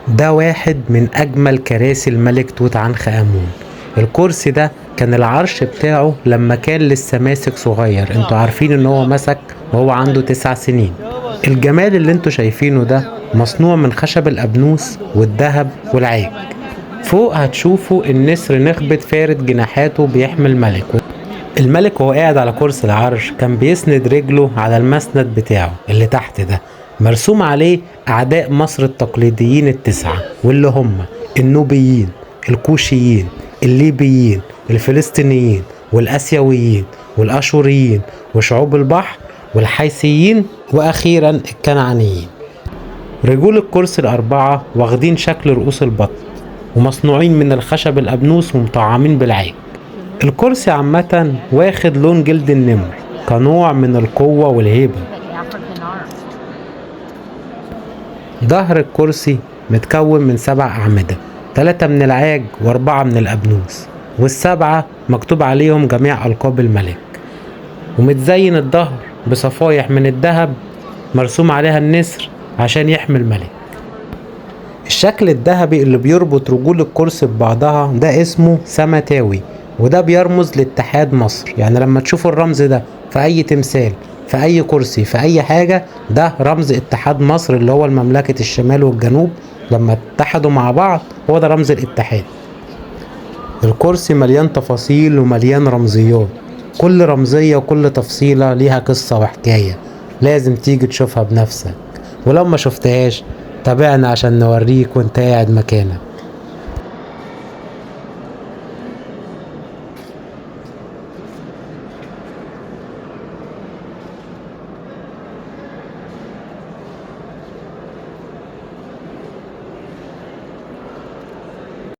ده واحد من أجمل كراسي الملك توت عنخ آمون. الكرسي ده كان العرش بتاعه لما كان لسه ماسك صغير، انتوا عارفين ان هو مسك وهو عنده 9 سنين. الجمال اللي انتوا شايفينه ده مصنوع من خشب الأبنوس والذهب والعاج. فوق هتشوفوا النسر نخبت فارد جناحاته بيحمي الملك. الملك وهو قاعد على كرسي العرش كان بيسند رجله على المسند بتاعه اللي تحت ده، مرسوم عليه أعداء مصر التقليديين التسعة، واللي هم النوبيين، الكوشيين، الليبيين، الفلسطينيين، والآسيويين، والأشوريين، وشعوب البحر، والحيثيين، وأخيرا الكنعانيين. رجول الكرسي الأربعة واخدين شكل رؤوس البط، ومصنوعين من الخشب الأبنوس ومطعمين بالعاج. الكرسي عامة واخد لون جلد النمر كنوع من القوة والهيبة. ظهر الكرسي متكون من 7 أعمدة، 3 من العاج و4 من الأبنوس، والسبعة مكتوب عليهم جميع ألقاب الملك. ومتزين الظهر بصفايح من الذهب مرسوم عليها النسر عشان يحمي الملك. الشكل الذهبي اللي بيربط رجول الكرسي ببعضها ده اسمه سمتاوي، وده بيرمز لاتحاد مصر. يعني لما تشوفوا الرمز ده في أي تمثال، في أي كرسي، في أي حاجة، ده رمز اتحاد مصر اللي هو المملكة الشمال والجنوب لما اتحدوا مع بعض، هو ده رمز الاتحاد. الكرسي مليان تفاصيل ومليان رمزيات، كل رمزية وكل تفصيلة ليها قصة وحكاية، لازم تيجي تشوفها بنفسك. ولو ما شفتهاش تابعنا عشان نوريك وانت قاعد مكانك.